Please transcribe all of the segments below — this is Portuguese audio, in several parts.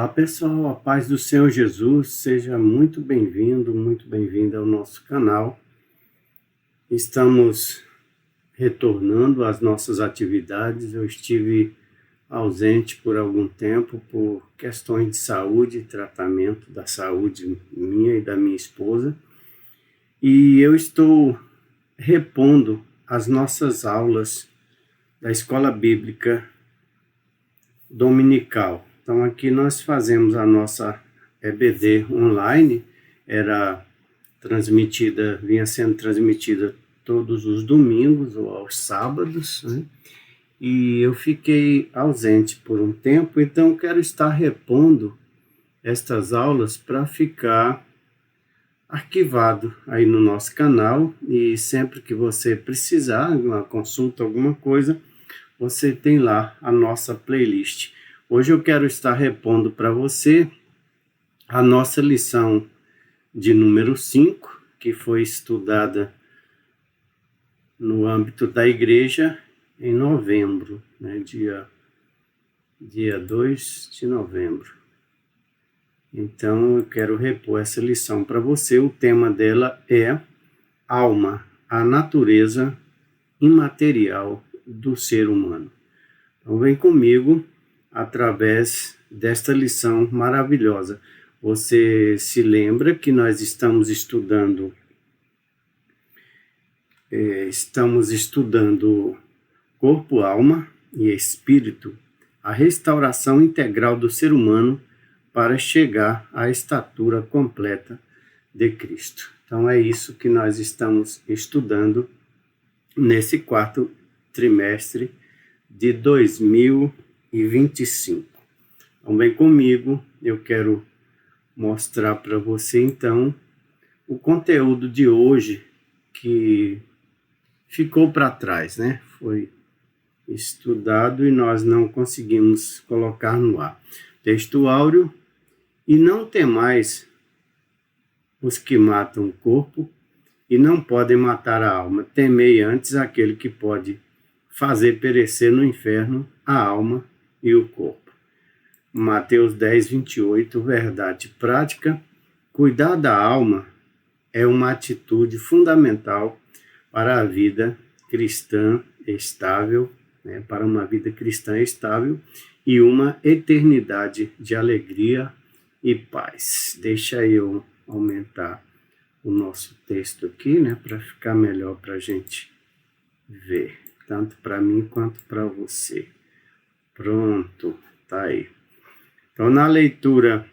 Olá pessoal, a paz do Senhor Jesus, seja muito bem-vindo, muito bem-vinda ao nosso canal. Estamos retornando às nossas atividades. Eu estive ausente por algum tempo por questões de saúde, tratamento da saúde minha e da minha esposa. E eu estou repondo as nossas aulas da Escola Bíblica Dominical. Então aqui nós fazemos a nossa EBD online, vinha sendo transmitida todos os domingos ou aos sábados, né? E eu fiquei ausente por um tempo, então quero estar repondo estas aulas para ficar arquivado aí no nosso canal, e sempre que você precisar, uma consulta, alguma coisa, você tem lá a nossa playlist. Hoje eu quero estar repondo para você a nossa lição de número 5, que foi estudada no âmbito da igreja em novembro, né, dia 2 de novembro. Então eu quero repor essa lição para você. O tema dela é alma, a natureza imaterial do ser humano. Então vem comigo através desta lição maravilhosa. Você se lembra que nós estamos estudando corpo, alma e espírito, a restauração integral do ser humano para chegar à estatura completa de Cristo. Então é isso que nós estamos estudando nesse quarto trimestre de 2025. Então vem comigo, eu quero mostrar para você então o conteúdo de hoje que ficou para trás, né? Foi estudado e nós não conseguimos colocar no ar. Texto áureo: e não temais os que matam o corpo e não podem matar a alma. Temei antes aquele que pode fazer perecer no inferno a alma e o corpo. Mateus 10, 28, verdade prática. Cuidar da alma é uma atitude fundamental para a vida cristã estável, né, para uma vida cristã estável e uma eternidade de alegria e paz. Deixa eu aumentar o nosso texto aqui, né, para ficar melhor para a gente ver, tanto para mim quanto para você. Pronto, tá aí. Então, na leitura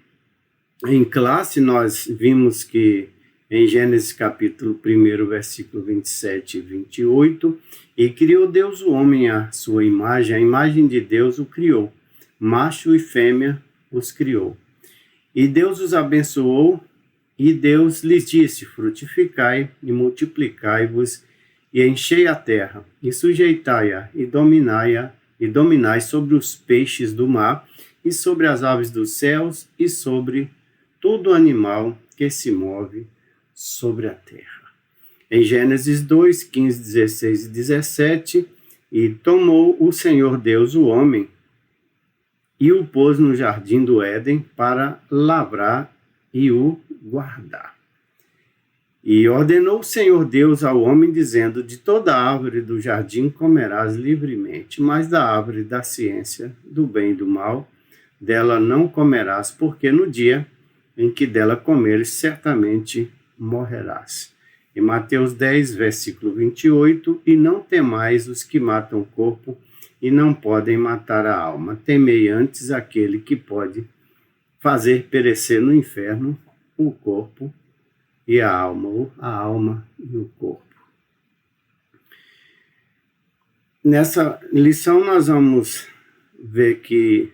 em classe, nós vimos que em Gênesis capítulo 1, versículo 27 e 28, e criou Deus o homem à sua imagem, a imagem de Deus o criou, macho e fêmea os criou. E Deus os abençoou, e Deus lhes disse: frutificai e multiplicai-vos, e enchei a terra, e sujeitai-a, e dominai sobre os peixes do mar, e sobre as aves dos céus, e sobre todo animal que se move sobre a terra. Em Gênesis 2, 15, 16 e 17, e tomou o Senhor Deus o homem, e o pôs no jardim do Éden para lavrar e o guardar. E ordenou o Senhor Deus ao homem, dizendo: de toda árvore do jardim comerás livremente, mas da árvore da ciência do bem e do mal, dela não comerás, porque no dia em que dela comeres, certamente morrerás. Em Mateus 10, versículo 28, e não temais os que matam o corpo e não podem matar a alma. Temei antes aquele que pode fazer perecer no inferno o corpo e a alma, ou a alma e o corpo. Nessa lição nós vamos ver que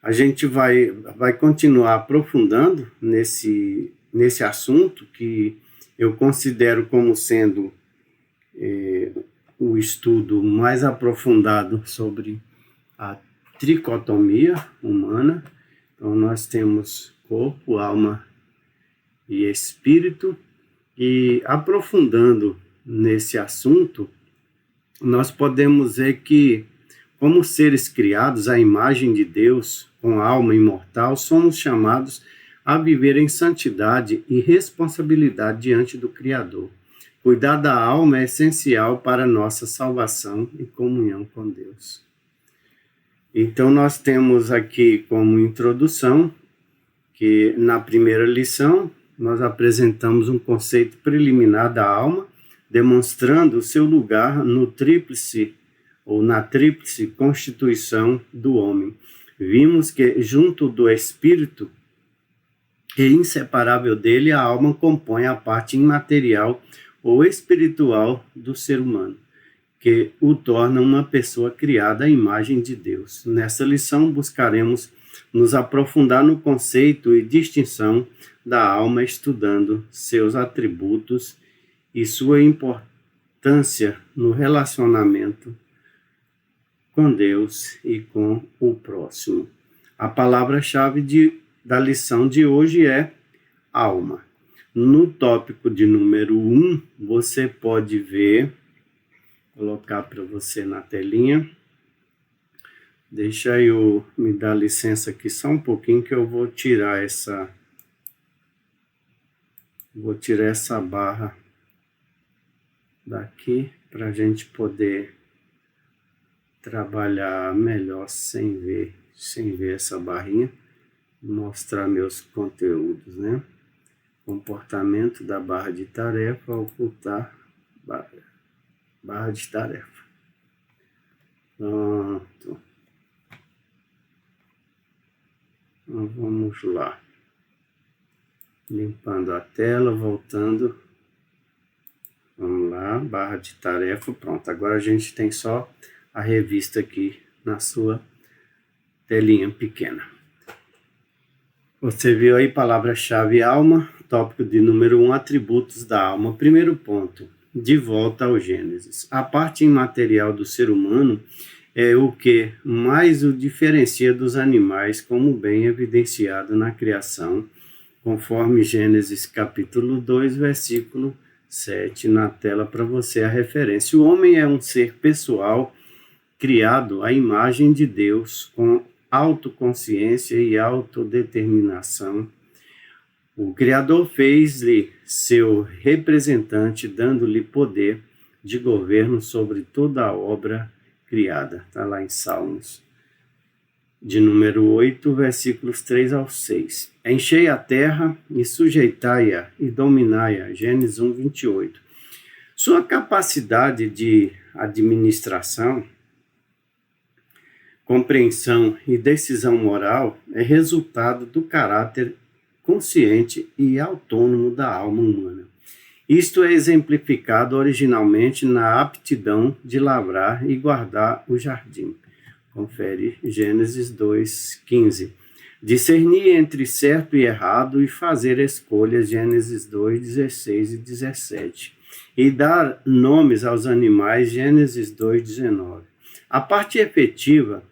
a gente vai continuar aprofundando nesse assunto que eu considero como sendo o estudo mais aprofundado sobre a tricotomia humana. Então nós temos corpo, alma e espírito, e aprofundando nesse assunto, nós podemos ver que Como seres criados à imagem de Deus, com alma imortal, somos chamados a viver em santidade e responsabilidade diante do Criador. Cuidar da alma é essencial para a nossa salvação e comunhão com Deus. Então, nós temos aqui como introdução que na primeira lição nós apresentamos um conceito preliminar da alma, demonstrando o seu lugar no tríplice ou na tríplice constituição do homem. Vimos que junto do espírito e inseparável dele, a alma compõe a parte imaterial ou espiritual do ser humano, que o torna uma pessoa criada à imagem de Deus. Nessa lição buscaremos nos aprofundar no conceito e distinção da alma, estudando seus atributos e sua importância no relacionamento com Deus e com o próximo. A palavra-chave da lição de hoje é alma. No tópico de número 1, você pode ver, colocar para você na telinha. Deixa eu me dar licença aqui só um pouquinho que eu vou tirar essa barra daqui para a gente poder trabalhar melhor sem ver essa barrinha, mostrar meus conteúdos, né? Comportamento da barra de tarefa, ocultar barra de tarefa. Pronto. Então, vamos lá. Limpando a tela, voltando. Vamos lá, barra de tarefa, pronto. Agora a gente tem só a revista aqui na sua telinha pequena. Você viu aí palavra-chave alma, tópico de número 1, atributos da alma. Primeiro ponto, de volta ao Gênesis. A parte imaterial do ser humano é o que mais o diferencia dos animais, como bem evidenciado na criação, conforme Gênesis capítulo 2, versículo 7, na tela para você a referência. O homem é um ser pessoal, criado à imagem de Deus, com autoconsciência e autodeterminação. O Criador fez-lhe seu representante, dando-lhe poder de governo sobre toda a obra criada. Está lá em Salmos, de número 8, versículos 3 ao 6. Enchei a terra e sujeitai-a e dominai-a. Gênesis 1, 28. Sua capacidade de administração, compreensão e decisão moral é resultado do caráter consciente e autônomo da alma humana. Isto é exemplificado originalmente na aptidão de lavrar e guardar o jardim. Confere Gênesis 2:15. Discernir entre certo e errado e fazer escolhas. Gênesis 2:16 e 17. E dar nomes aos animais. Gênesis 2:19. A parte efetiva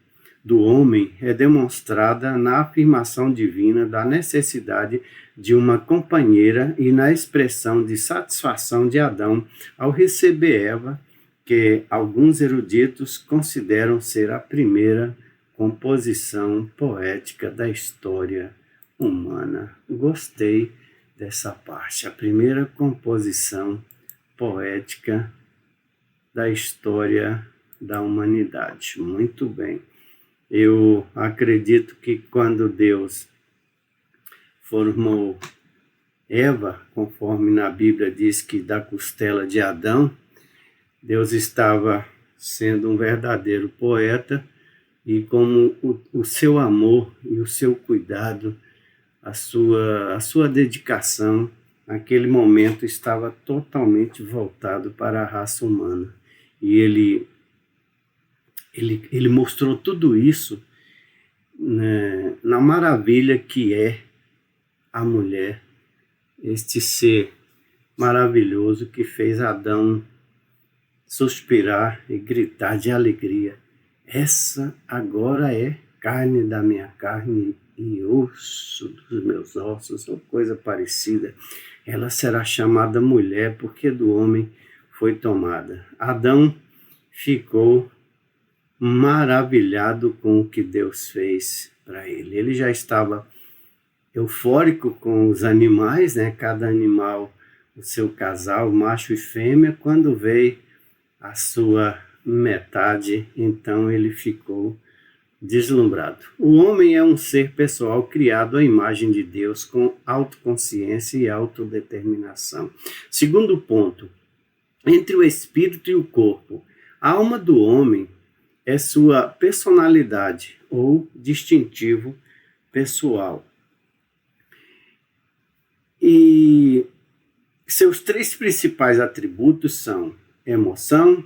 do homem é demonstrada na afirmação divina da necessidade de uma companheira e na expressão de satisfação de Adão ao receber Eva, que alguns eruditos consideram ser a primeira composição poética da história humana. Gostei dessa parte, a primeira composição poética da história da humanidade. Muito bem. Eu acredito que quando Deus formou Eva, conforme na Bíblia diz que da costela de Adão, Deus estava sendo um verdadeiro poeta e como o seu amor e o seu cuidado, a sua dedicação, naquele momento estava totalmente voltado para a raça humana. E ele mostrou tudo isso, né, na maravilha que é a mulher, este ser maravilhoso que fez Adão suspirar e gritar de alegria. Essa agora é carne da minha carne e osso dos meus ossos, ou coisa parecida. Ela será chamada mulher porque do homem foi tomada. Adão ficou maravilhado com o que Deus fez para ele. Ele já estava eufórico com os animais, né? Cada animal, o seu casal, macho e fêmea. Quando veio a sua metade, então ele ficou deslumbrado. O homem é um ser pessoal criado à imagem de Deus, com autoconsciência e autodeterminação. Segundo ponto, entre o espírito e o corpo, a alma do homem é sua personalidade ou distintivo pessoal. E seus três principais atributos são emoção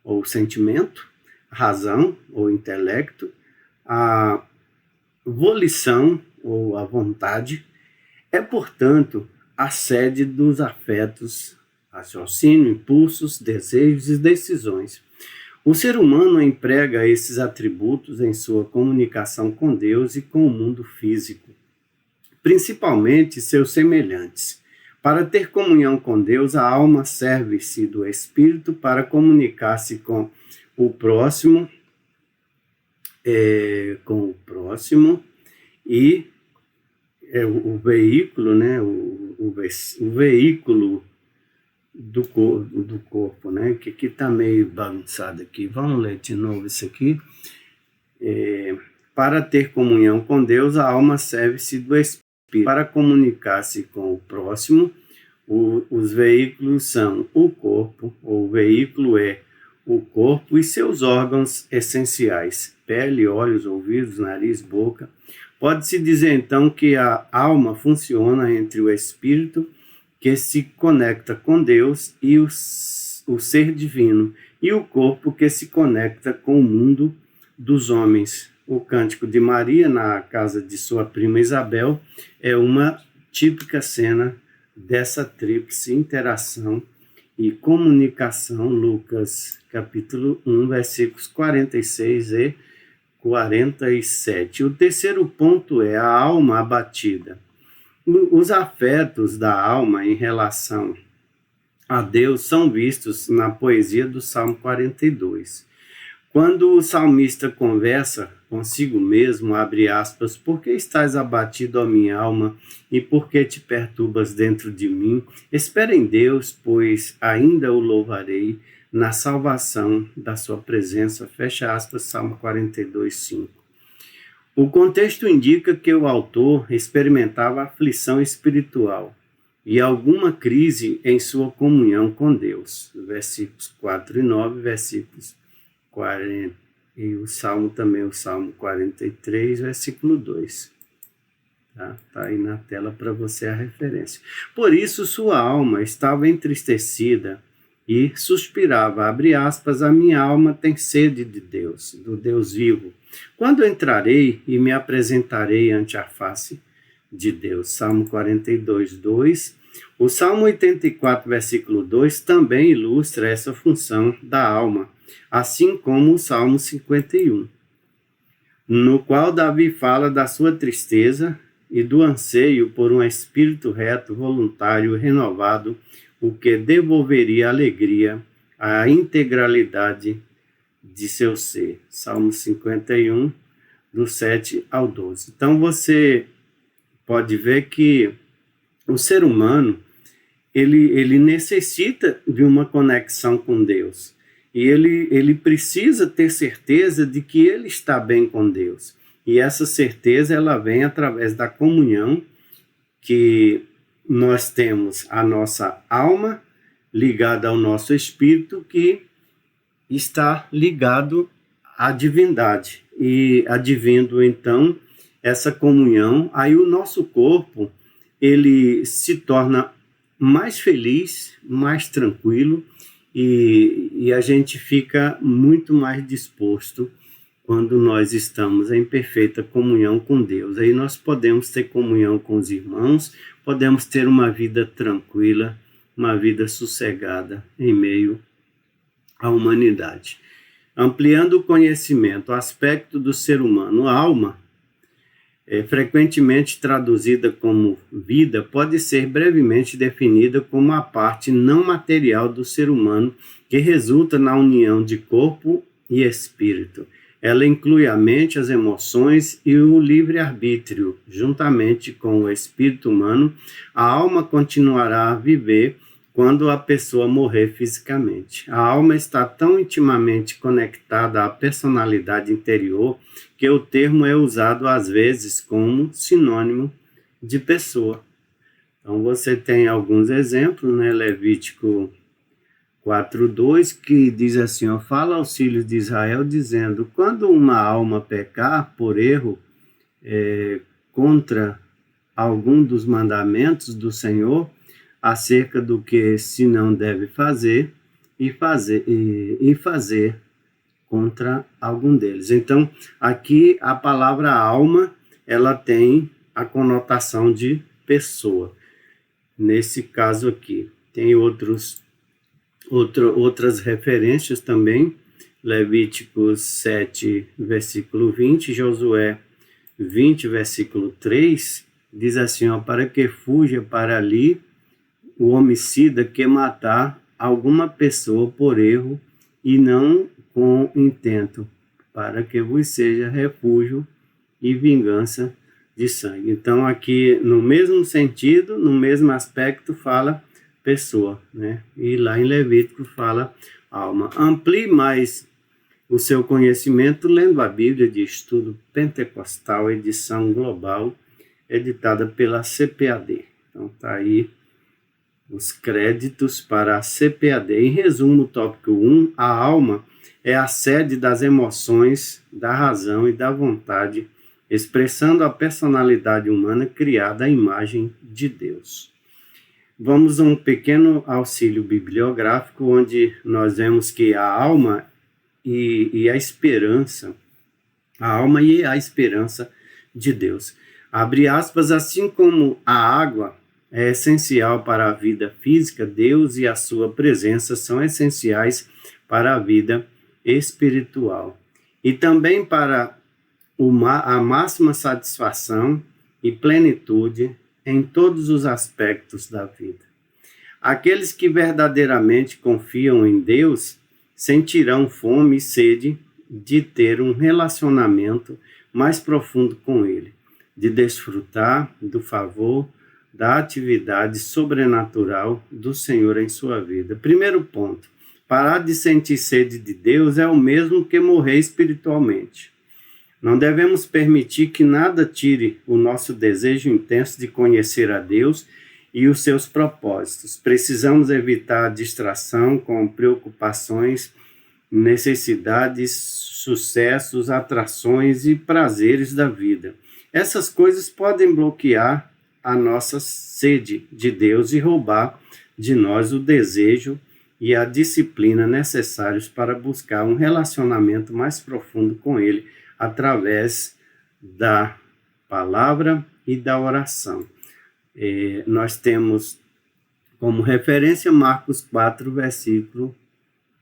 ou sentimento, razão ou intelecto, a volição ou a vontade. É, portanto, a sede dos afetos, raciocínio, impulsos, desejos e decisões. O ser humano emprega esses atributos em sua comunicação com Deus e com o mundo físico, principalmente seus semelhantes. Para ter comunhão com Deus, a alma serve-se do espírito para comunicar-se com o próximo, e o veículo, né? O veículo do corpo, né? Que aqui está meio bagunçado aqui. Vamos ler de novo isso aqui. Para ter comunhão com Deus, a alma serve-se do espírito para comunicar-se com o próximo. Os veículos são o corpo, ou o veículo é o corpo e seus órgãos essenciais, pele, olhos, ouvidos, nariz, boca. Pode-se dizer, então, que a alma funciona entre o espírito, que se conecta com Deus, e o ser divino, e o corpo, que se conecta com o mundo dos homens. O Cântico de Maria, na casa de sua prima Isabel, é uma típica cena dessa tríplice interação e comunicação. Lucas capítulo 1, versículos 46 e 47. O terceiro ponto é a alma abatida. Os afetos da alma em relação a Deus são vistos na poesia do Salmo 42. Quando o salmista conversa consigo mesmo, abre aspas, por que estás abatido, ó minha alma, e por que te perturbas dentro de mim? Espera em Deus, pois ainda o louvarei na salvação da sua presença. Fecha aspas, Salmo 42, 5. O contexto indica que o autor experimentava aflição espiritual e alguma crise em sua comunhão com Deus. Versículos 4 e 9, versículos 40, e o Salmo também, o Salmo 43, versículo 2. Tá aí na tela para você a referência. Por isso sua alma estava entristecida e suspirava, abre aspas, a minha alma tem sede de Deus, do Deus vivo. Quando entrarei e me apresentarei ante a face de Deus. Salmo 42, 2. O Salmo 84, versículo 2, também ilustra essa função da alma, assim como o Salmo 51, no qual Davi fala da sua tristeza e do anseio por um espírito reto, voluntário, renovado, o que devolveria alegria à integralidade de seu ser. Salmo 51, do 7 ao 12. Então você pode ver que o ser humano, ele necessita de uma conexão com Deus. E ele precisa ter certeza de que ele está bem com Deus. E essa certeza ela vem através da comunhão que nós temos a nossa alma ligada ao nosso espírito, que está ligado à divindade. E advindo, então, essa comunhão, aí o nosso corpo ele se torna mais feliz, mais tranquilo, e a gente fica muito mais disposto quando nós estamos em perfeita comunhão com Deus. Aí nós podemos ter comunhão com os irmãos, podemos ter uma vida tranquila, uma vida sossegada em meio à humanidade. Ampliando o conhecimento, o aspecto do ser humano, a alma, frequentemente traduzida como vida, pode ser brevemente definida como a parte não material do ser humano que resulta na união de corpo e espírito. Ela inclui a mente, as emoções e o livre-arbítrio. Juntamente com o espírito humano, a alma continuará a viver quando a pessoa morrer fisicamente. A alma está tão intimamente conectada à personalidade interior que o termo é usado às vezes como sinônimo de pessoa. Então você tem alguns exemplos, né? Levítico 4:2, que diz assim, ó, fala aos filhos de Israel, dizendo, quando uma alma pecar por erro contra algum dos mandamentos do Senhor, acerca do que se não deve fazer, e fazer contra algum deles. Então, aqui a palavra alma, ela tem a conotação de pessoa. Nesse caso aqui, tem outras referências também, Levíticos 7, versículo 20, Josué 20, versículo 3, diz assim, ó, para que fuja para ali o homicida que matar alguma pessoa por erro e não com intento, para que vos seja refúgio e vingança de sangue. Então, aqui, no mesmo sentido, no mesmo aspecto, fala pessoa, né? E lá em Levítico fala alma. Amplie mais o seu conhecimento lendo a Bíblia de Estudo Pentecostal, edição global, editada pela CPAD. Então, tá aí os créditos para a CPAD. Em resumo, tópico 1, a alma é a sede das emoções, da razão e da vontade, expressando a personalidade humana criada à imagem de Deus. Vamos a um pequeno auxílio bibliográfico, onde nós vemos que a alma e a esperança, a alma e a esperança de Deus. Abre aspas, assim como a água é essencial para a vida física, Deus e a sua presença são essenciais para a vida espiritual. E também para a máxima satisfação e plenitude em todos os aspectos da vida. Aqueles que verdadeiramente confiam em Deus sentirão fome e sede de ter um relacionamento mais profundo com Ele, de desfrutar do favor, da atividade sobrenatural do Senhor em sua vida. Primeiro ponto, parar de sentir sede de Deus é o mesmo que morrer espiritualmente. Não devemos permitir que nada tire o nosso desejo intenso de conhecer a Deus e os seus propósitos. Precisamos evitar a distração com preocupações, necessidades, sucessos, atrações e prazeres da vida. Essas coisas podem bloquear a nossa sede de Deus e roubar de nós o desejo e a disciplina necessários para buscar um relacionamento mais profundo com Ele, através da palavra e da oração. Nós temos como referência Marcos 4, versículo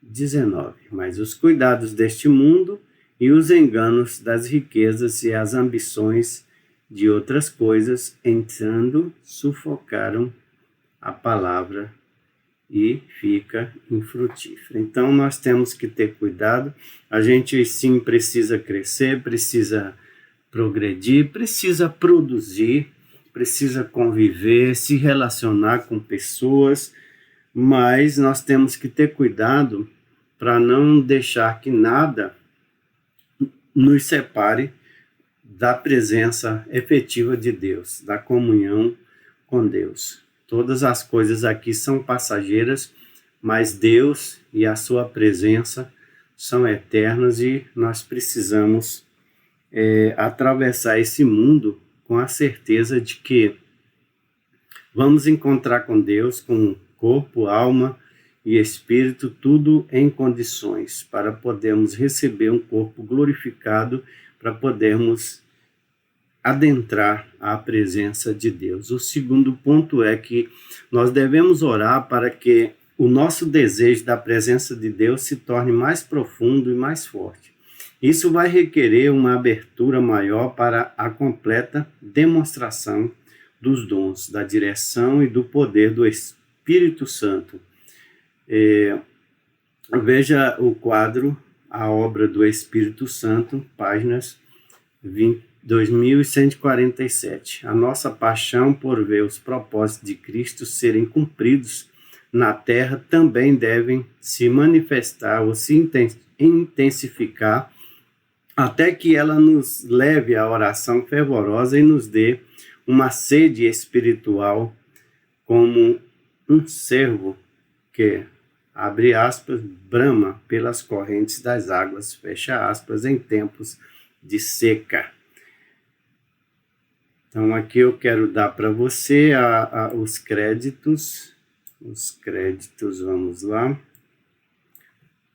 19. Mas os cuidados deste mundo e os enganos das riquezas e as ambições de outras coisas, entrando, sufocaram a palavra e fica infrutífera. Então, nós temos que ter cuidado. A gente, sim, precisa crescer, precisa progredir, precisa produzir, precisa conviver, se relacionar com pessoas, mas nós temos que ter cuidado para não deixar que nada nos separe da presença efetiva de Deus, da comunhão com Deus. Todas as coisas aqui são passageiras, mas Deus e a sua presença são eternas e nós precisamos atravessar esse mundo com a certeza de que vamos encontrar com Deus, com corpo, alma e espírito, tudo em condições para podermos receber um corpo glorificado, para podermos adentrar a presença de Deus. O segundo ponto é que nós devemos orar para que o nosso desejo da presença de Deus se torne mais profundo e mais forte. Isso vai requerer uma abertura maior para a completa demonstração dos dons, da direção e do poder do Espírito Santo. Veja o quadro a obra do Espírito Santo, páginas 2147. A nossa paixão por ver os propósitos de Cristo serem cumpridos na terra também devem se manifestar ou se intensificar até que ela nos leve à oração fervorosa e nos dê uma sede espiritual como um cervo que, abre aspas, brama pelas correntes das águas, fecha aspas, em tempos de seca. Então, aqui eu quero dar para você os créditos. Os créditos, vamos lá.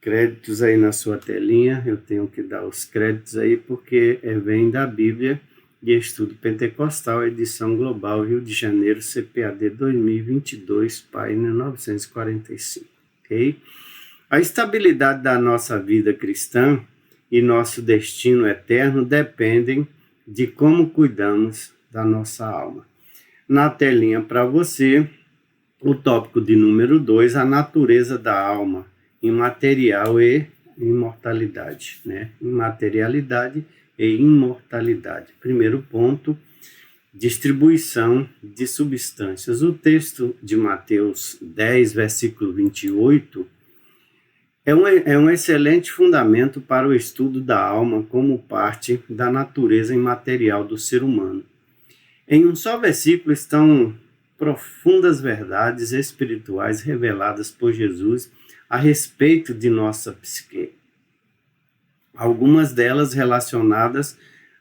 Créditos aí na sua telinha. Eu tenho que dar os créditos aí porque vem da Bíblia de Estudo Pentecostal, edição global, Rio de Janeiro, CPAD 2022, página 945. Ok? A estabilidade da nossa vida cristã e nosso destino eterno dependem de como cuidamos da nossa alma. Na telinha para você, o tópico de número 2, a natureza da alma, imaterial e imortalidade, né? Imaterialidade e imortalidade. Primeiro ponto, distribuição de substâncias. O texto de Mateus 10, versículo 28, é um excelente fundamento para o estudo da alma como parte da natureza imaterial do ser humano. Em um só versículo estão profundas verdades espirituais reveladas por Jesus a respeito de nossa psique. Algumas delas relacionadas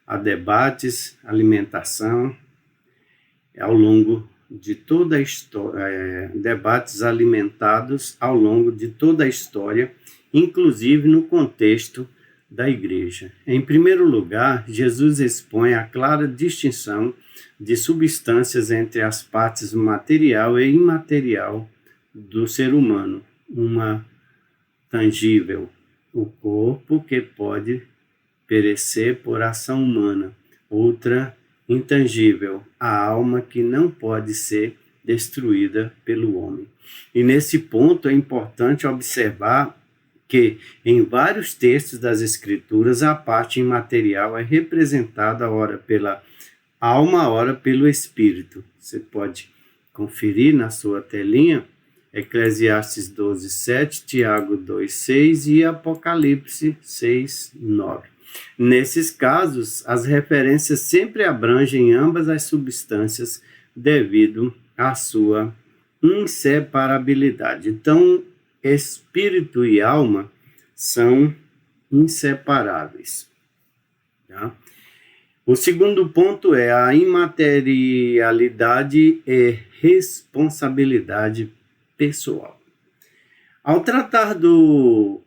a debates, alimentação, ao longo de toda a história, debates alimentados ao longo de toda a história, inclusive no contexto da igreja. Em primeiro lugar, Jesus expõe a clara distinção de substâncias entre as partes material e imaterial do ser humano. Uma tangível, o corpo que pode perecer por ação humana. Outra intangível, a alma que não pode ser destruída pelo homem. E nesse ponto é importante observar que em vários textos das Escrituras a parte imaterial é representada ora pela alma, ora pelo espírito. Você pode conferir na sua telinha Eclesiastes 12, 7, Tiago 2, 6 e Apocalipse 6, 9. Nesses casos, as referências sempre abrangem ambas as substâncias devido à sua inseparabilidade. Então, espírito e alma são inseparáveis. Tá? O segundo ponto é a imaterialidade e responsabilidade pessoal. Ao tratar do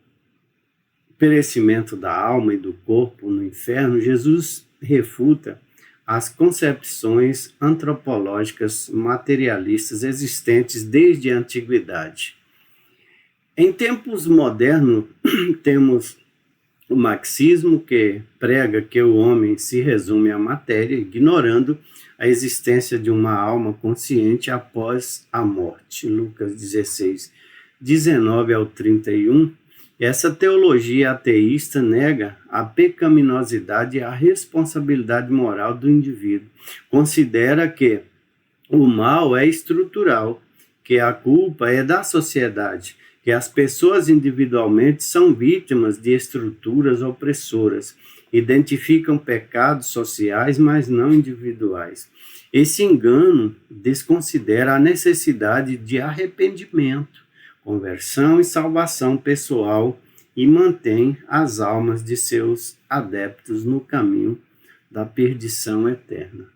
perecimento da alma e do corpo no inferno, Jesus refuta as concepções antropológicas materialistas existentes desde a antiguidade. Em tempos modernos, temos o marxismo, que prega que o homem se resume à matéria, ignorando a existência de uma alma consciente após a morte. Lucas 16, 19 ao 31. Essa teologia ateísta nega a pecaminosidade e a responsabilidade moral do indivíduo. Considera que o mal é estrutural, que a culpa é da sociedade, que as pessoas individualmente são vítimas de estruturas opressoras, identificam pecados sociais, mas não individuais. Esse engano desconsidera a necessidade de arrependimento, conversão e salvação pessoal e mantém as almas de seus adeptos no caminho da perdição eterna.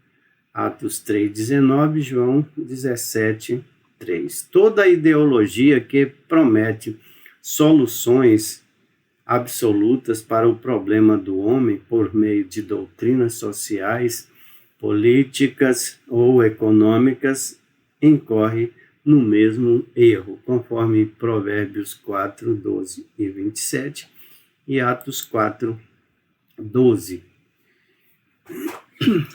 Atos 3:19, João 17:3. Toda ideologia que promete soluções absolutas para o problema do homem por meio de doutrinas sociais, políticas ou econômicas incorre no mesmo erro, conforme Provérbios 4, 12 e 27 e Atos 4, 12.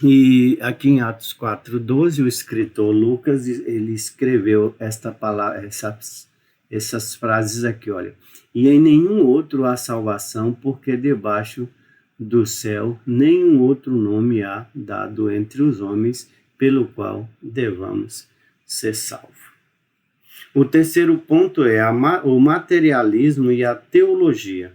E aqui em Atos 4, 12, o escritor Lucas, ele escreveu esta palavra, essas frases aqui, olha. E em nenhum outro há salvação, porque debaixo do céu nenhum outro nome há dado entre os homens pelo qual devamos ser salvos. O terceiro ponto é o materialismo e a teologia.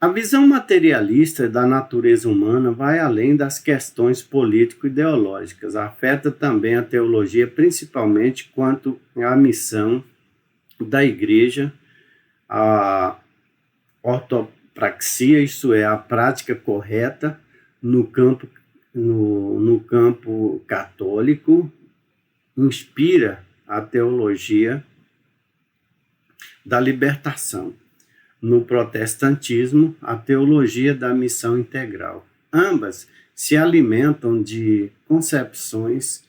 A visão materialista da natureza humana vai além das questões político-ideológicas, afeta também a teologia, principalmente quanto à missão da igreja, a ortopraxia, isto é, a prática correta no campo católico, inspira a teologia da libertação. No protestantismo, a teologia da missão integral. Ambas se alimentam de concepções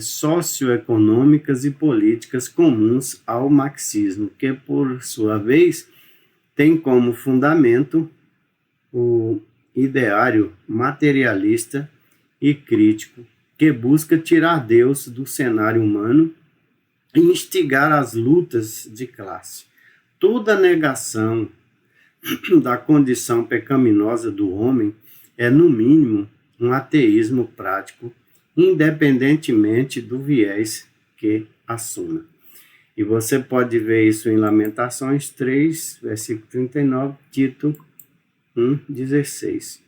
socioeconômicas e políticas comuns ao marxismo, que, por sua vez, tem como fundamento o ideário materialista e crítico, que busca tirar Deus do cenário humano e instigar as lutas de classe. Toda negação da condição pecaminosa do homem é, no mínimo, um ateísmo prático, independentemente do viés que assuma. E você pode ver isso em Lamentações 3, versículo 39, Tito 1:16.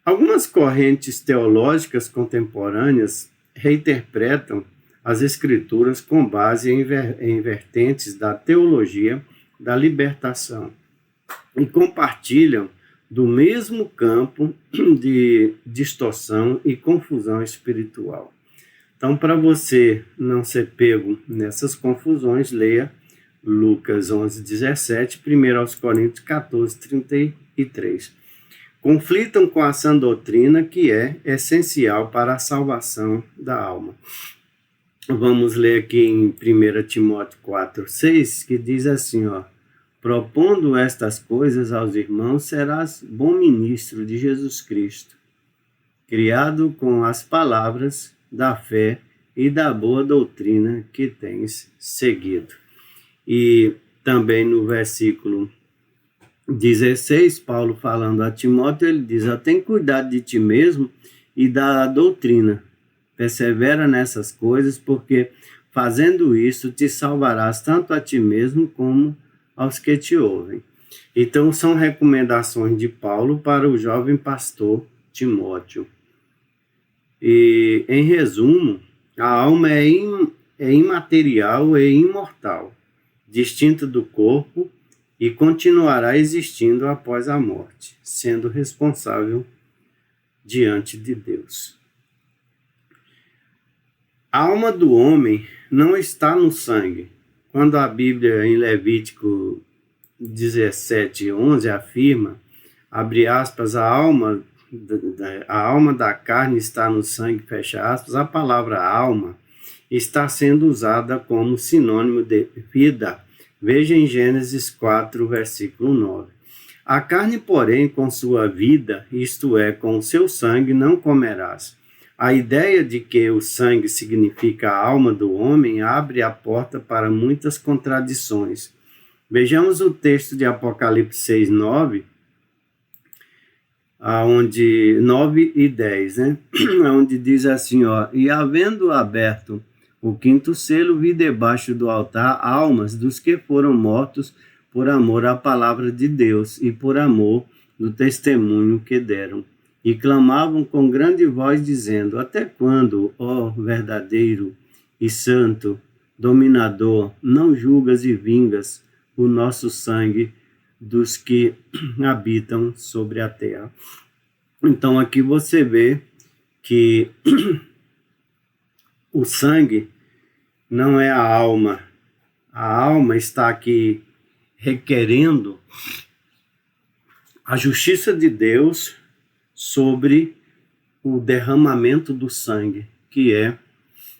Algumas correntes teológicas contemporâneas reinterpretam as Escrituras com base em vertentes da teologia da libertação e compartilham do mesmo campo de distorção e confusão espiritual. Então, para você não ser pego nessas confusões, leia Lucas 11:17, 1 Coríntios 14:33. Conflitam com a sã doutrina, que é essencial para a salvação da alma. Vamos ler aqui em 1 Timóteo 4:6, que diz assim, propondo estas coisas aos irmãos, serás bom ministro de Jesus Cristo, criado com as palavras da fé e da boa doutrina que tens seguido. E também no versículo 16, Paulo falando a Timóteo, ele diz, tem cuidado de ti mesmo e da doutrina, persevera nessas coisas, porque fazendo isso te salvarás tanto a ti mesmo como aos que te ouvem. Então são recomendações de Paulo para o jovem pastor Timóteo. E em resumo, a alma é imaterial e imortal, distinta do corpo, e continuará existindo após a morte, sendo responsável diante de Deus. A alma do homem não está no sangue. Quando a Bíblia, em Levítico 17:11, afirma, abre aspas, a alma da carne está no sangue, fecha aspas, a palavra alma está sendo usada como sinônimo de vida. Veja em Gênesis 4, versículo 9. A carne, porém, com sua vida, isto é, com o seu sangue, não comerás. A ideia de que o sangue significa a alma do homem abre a porta para muitas contradições. Vejamos o texto de Apocalipse 6:9, onde 9 e 10, onde diz assim, e havendo aberto o quinto selo, vi debaixo do altar almas dos que foram mortos por amor à palavra de Deus e por amor do testemunho que deram. E clamavam com grande voz, dizendo, até quando, ó verdadeiro e santo, dominador, não julgas e vingas o nosso sangue dos que habitam sobre a terra? Então aqui você vê que o sangue não é a alma. A alma está aqui requerendo a justiça de Deus sobre o derramamento do sangue, que é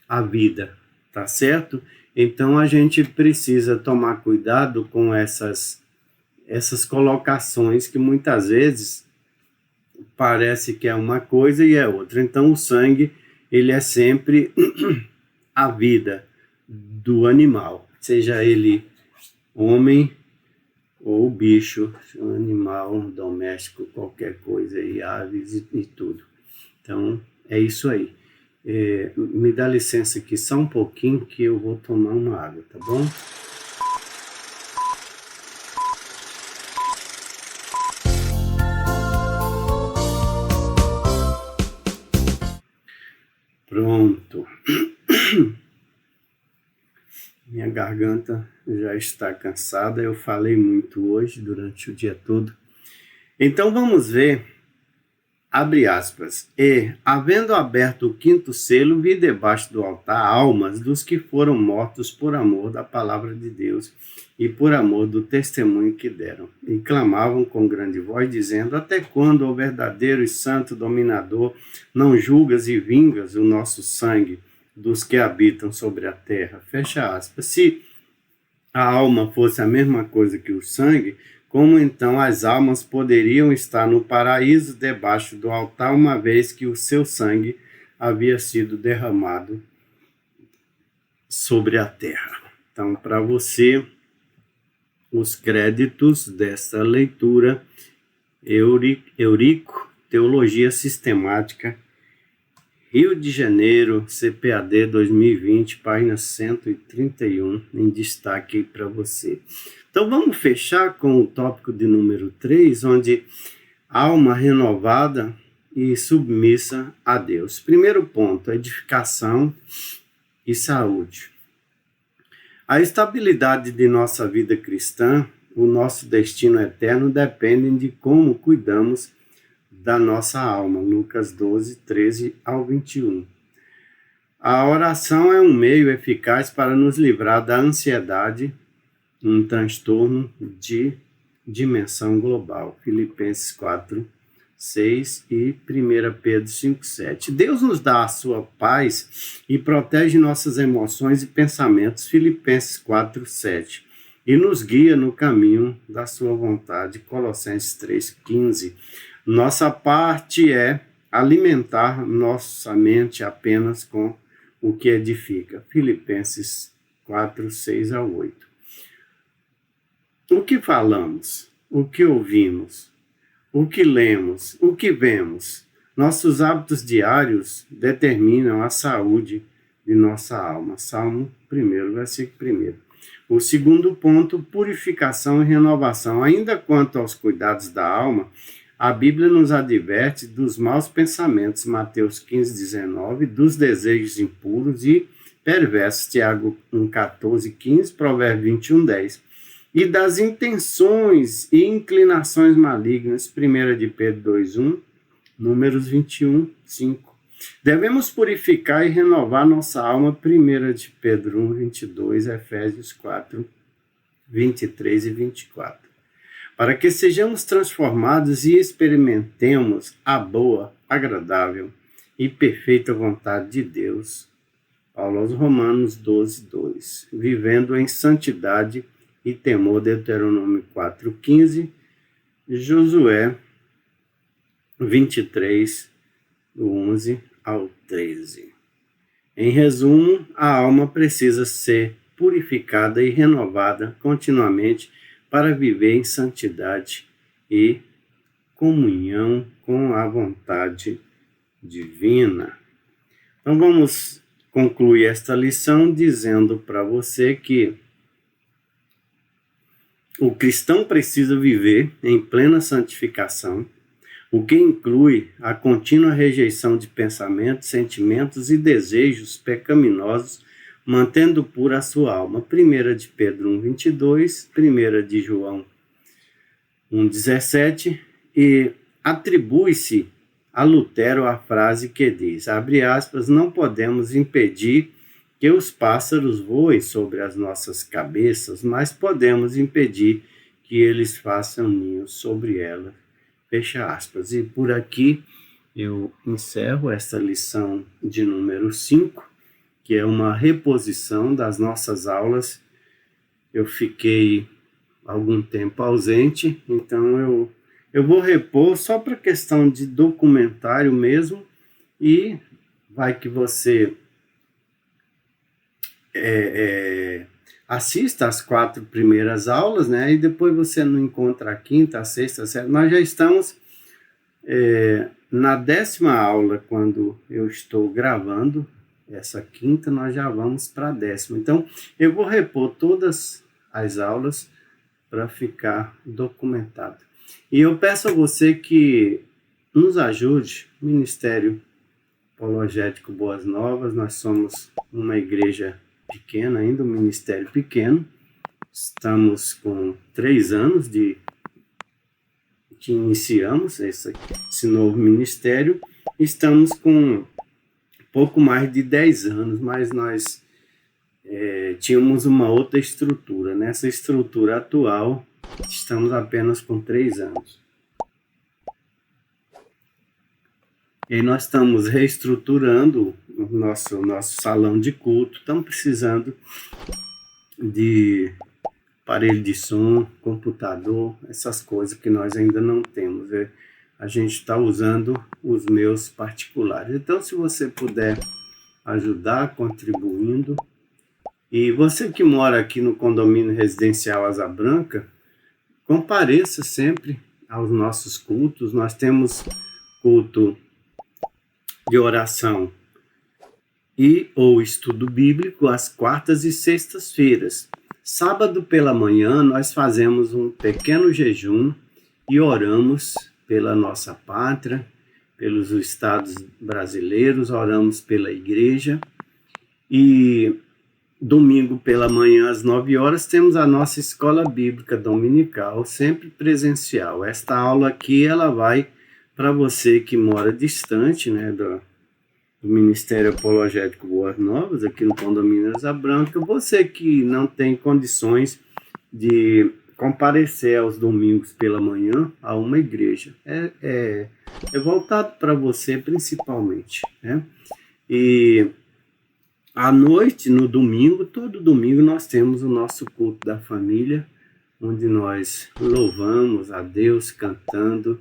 a vida, tá certo? Então a gente precisa tomar cuidado com essas colocações que muitas vezes parece que é uma coisa e é outra. Então o sangue, ele é sempre a vida do animal. seja ele homem ou bicho, animal doméstico, qualquer coisa, e aves e tudo. Então, é isso aí. Me dá licença aqui só um pouquinho que eu vou tomar uma água, tá bom? Pronto. Minha garganta já está cansada, eu falei muito hoje durante o dia todo. Então vamos ver, abre aspas, e, havendo aberto o quinto selo, vi debaixo do altar almas dos que foram mortos por amor da palavra de Deus e por amor do testemunho que deram. E clamavam com grande voz, dizendo, até quando, ó verdadeiro e santo dominador, não julgas e vingas o nosso sangue dos que habitam sobre a terra? Fecha aspas. Se a alma fosse a mesma coisa que o sangue, como então as almas poderiam estar no paraíso debaixo do altar, uma vez que o seu sangue havia sido derramado sobre a terra? Então, para você, os créditos dessa leitura, Eurico, Teologia Sistemática, Rio de Janeiro, CPAD 2020, página 131, em destaque para você. Então vamos fechar com o tópico de número 3, onde alma renovada e submissa a Deus. Primeiro ponto, edificação e saúde. A estabilidade de nossa vida cristã, o nosso destino eterno, dependem de como cuidamos da nossa alma. Lucas 12, 13 ao 21. A oração é um meio eficaz para nos livrar da ansiedade, um transtorno de dimensão global. Filipenses 4, 6 e 1 Pedro 5, 7. Deus nos dá a sua paz e protege nossas emoções e pensamentos. Filipenses 4, 7. E nos guia no caminho da sua vontade. Colossenses 3, 15. Nossa parte é alimentar nossa mente apenas com o que edifica. Filipenses 4, 6 a 8. O que falamos, o que ouvimos, o que lemos, o que vemos, nossos hábitos diários determinam a saúde de nossa alma. Salmo 1, versículo 1. O segundo ponto, purificação e renovação. Ainda quanto aos cuidados da alma, a Bíblia nos adverte dos maus pensamentos, Mateus 15, 19, dos desejos impuros e perversos, Tiago 1, 14, 15, Provérbios 21, 10. E das intenções e inclinações malignas, 1 de Pedro 2, 1, Números 21, 5. Devemos purificar e renovar nossa alma, 1 de Pedro 1, 22, Efésios 4, 23 e 24. Para que sejamos transformados e experimentemos a boa, agradável e perfeita vontade de Deus. Paulo aos Romanos 12, 2. Vivendo em santidade e temor, Deuteronômio 4, 15, Josué 23, do 11 ao 13. Em resumo, a alma precisa ser purificada e renovada continuamente para viver em santidade e comunhão com a vontade divina. Então vamos concluir esta lição dizendo para você que o cristão precisa viver em plena santificação, o que inclui a contínua rejeição de pensamentos, sentimentos e desejos pecaminosos, mantendo pura a sua alma. 1 de Pedro 1, 22, 1 de João 1, 17, e atribui-se a Lutero a frase que diz, abre aspas, não podemos impedir que os pássaros voem sobre as nossas cabeças, mas podemos impedir que eles façam ninhos sobre elas. Fecha aspas. E por aqui eu encerro esta lição de número 5, que é uma reposição das nossas aulas. Eu fiquei algum tempo ausente, então eu vou repor só para questão de documentário mesmo, e vai que você assista as 4 primeiras aulas, né? E depois você não encontra a quinta, a sexta, a sétima. Nós já estamos na 10ª aula, quando eu estou gravando essa quinta, nós já vamos para a 10ª. Então, eu vou repor todas as aulas para ficar documentado. E eu peço a você que nos ajude, Ministério Apologético Boas Novas. Nós somos uma igreja pequena ainda, um ministério pequeno. Estamos com 3 anos que iniciamos esse novo ministério. Estamos com pouco mais de 10 anos, mas nós tínhamos uma outra estrutura. Nessa estrutura atual, estamos apenas com 3 anos. E aí nós estamos reestruturando o nosso salão de culto. Estamos precisando de aparelho de som, computador, essas coisas que nós ainda não temos. A gente está usando os meus particulares. Então, se você puder ajudar contribuindo, e você que mora aqui no condomínio residencial Asa Branca, compareça sempre aos nossos cultos. Nós temos culto de oração ou estudo bíblico às quartas e sextas-feiras. Sábado pela manhã nós fazemos um pequeno jejum e oramos pela nossa pátria, pelos estados brasileiros, oramos pela igreja. E domingo pela manhã às 9 horas temos a nossa escola bíblica dominical, sempre presencial. Esta aula aqui ela vai para você que mora distante, né, do Ministério Apologético Boas Novas, aqui no condomínio Asa Branca. Você que não tem condições de comparecer aos domingos pela manhã a uma igreja. É voltado para você principalmente, né? E à noite, no domingo, todo domingo nós temos o nosso culto da família, onde nós louvamos a Deus cantando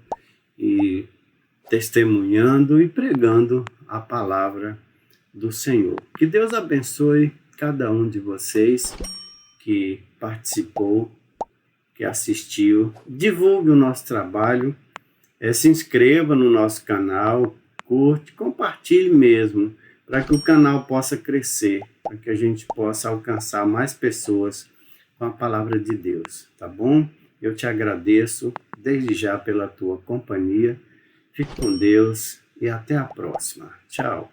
e testemunhando e pregando a palavra do Senhor. Que Deus abençoe cada um de vocês que participou, que assistiu. Divulgue o nosso trabalho, se inscreva no nosso canal, curte, compartilhe mesmo, para que o canal possa crescer, para que a gente possa alcançar mais pessoas com a palavra de Deus, tá bom? Eu te agradeço desde já pela tua companhia. Fique com Deus e até a próxima. Tchau.